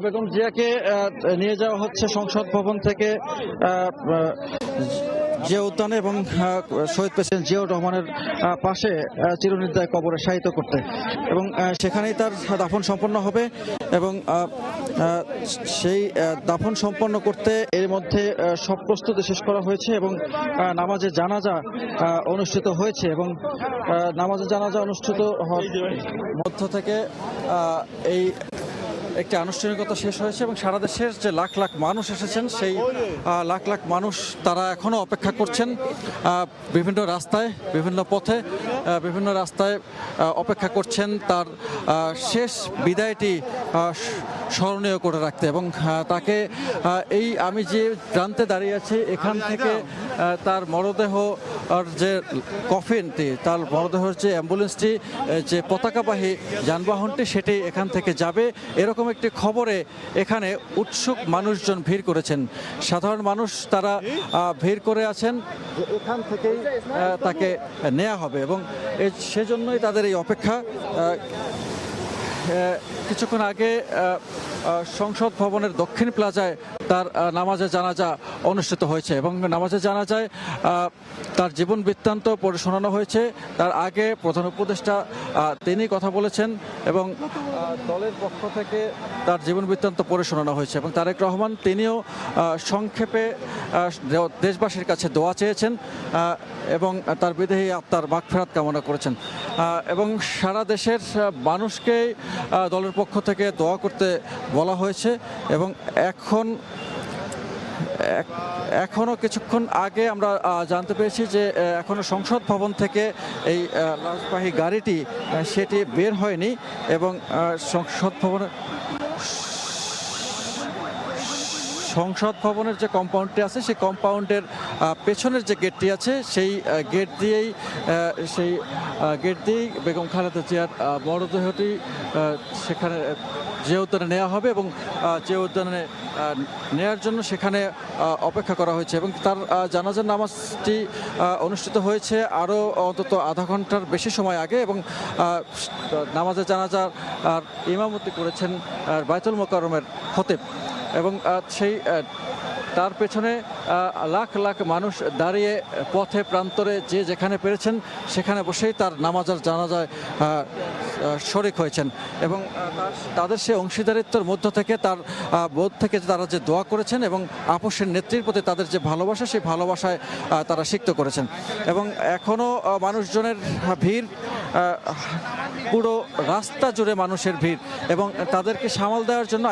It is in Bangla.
বেগম জিয়াকে নিয়ে যাওয়া হচ্ছে সংসদ ভবন থেকে জিয়া উদ্যানে এবং শহীদ প্রেসিডেন্ট জিয়াউর রহমানের পাশে চিরনিদ্রায় কবরে শায়িত করতে, এবং সেখানেই তার দাফন সম্পন্ন হবে। এবং সেই দাফন সম্পন্ন করতে এর মধ্যে সব প্রস্তুতি শেষ করা হয়েছে এবং নামাজে জানাজা অনুষ্ঠিত হয়েছে। এবং নামাজে জানাজা অনুষ্ঠিত মধ্য থেকে এই একটি আনুষ্ঠানিকতা শেষ হয়েছে এবং সারা দেশের যে লাখ লাখ মানুষ এসেছেন সেই লাখ লাখ মানুষ তারা এখনও অপেক্ষা করছেন বিভিন্ন রাস্তায়, বিভিন্ন পথে, বিভিন্ন রাস্তায় অপেক্ষা করছেন তার শেষ বিদায়টি স্মরণীয় করে রাখতে। এবং তাকে এই আমি যে প্রান্তে দাঁড়িয়ে আছি এখান থেকে তার মরদেহ যে কফিনটি, তার মরদেহের যে অ্যাম্বুলেন্সটি, যে পতাকাবাহী যানবাহনটি সেটি এখান থেকে যাবে, এরকম একটি খবরে এখানে উৎসুক মানুষজন ভিড় করেছেন। সাধারণ মানুষ তারা ভিড় করে আছেন যে এখান থেকেই তাকে নেওয়া হবে এবং সেজন্যই তাদের এই অপেক্ষা। কিছুক্ষণ আগে সংসদ ভবনের দক্ষিণ প্লাজায় তার নামাজে জানাজা অনুষ্ঠিত হয়েছে এবং নামাজে জানাজায় তার জীবন বৃত্তান্ত পড়ে শোনানো হয়েছে। তার আগে প্রধান উপদেষ্টা তিনি কথা বলেছেন এবং দলের পক্ষ থেকে তার জীবন বৃত্তান্ত পড়ে শোনানো হয়েছে এবং তারেক রহমান তিনিও সংক্ষেপে দেশবাসীর কাছে দোয়া চেয়েছেন এবং তার বিদেহী আত্মার মাগফিরাত কামনা করেছেন। এবং সারা দেশের মানুষকে দলের পক্ষ থেকে দোয়া করতে বলা হয়েছে। এবং এখনও কিছুক্ষণ আগে আমরা জানতে পেরেছি যে এখনও সংসদ ভবন থেকে এই লাশবাহী গাড়িটি সেটি বের হয়নি এবং সংসদ ভবনের যে কম্পাউন্ডটি আছে সেই কম্পাউন্ডের পেছনের যে গেটটি আছে সেই গেট দিয়েই বেগম খালেদা জিয়ার মরদেহটি সেখানে জিয়া উদ্যানে নেওয়া হবে এবং জিয়া উদ্যানে নেওয়ার জন্য সেখানে অপেক্ষা করা হয়েছে। এবং তার জানাজার নামাজটি অনুষ্ঠিত হয়েছে আরও অন্তত আধা ঘন্টার বেশি সময় আগে এবং নামাজের জানাজার ইমামতি করেছেন বায়তুল মোকাররমের খতিব। এবং সেই তার পেছনে লাখ লাখ মানুষ দাঁড়িয়ে পথে প্রান্তরে যে যেখানে পেরেছেন সেখানে বসেই তার নামাজের জানাজায় শরিক হয়েছেন এবং তাদের সে অংশীদারিত্বের মধ্য থেকে তার বোধ থেকে তারা যে দোয়া করেছেন এবং আপোষের নেত্রীর প্রতি তাদের যে ভালোবাসা সেই ভালোবাসায় তারা সিক্ত করেছেন। এবং এখনও মানুষজনের ভিড়, পুরো রাস্তা জুড়ে মানুষের ভিড় এবং তাদেরকে সামাল দেওয়ার জন্য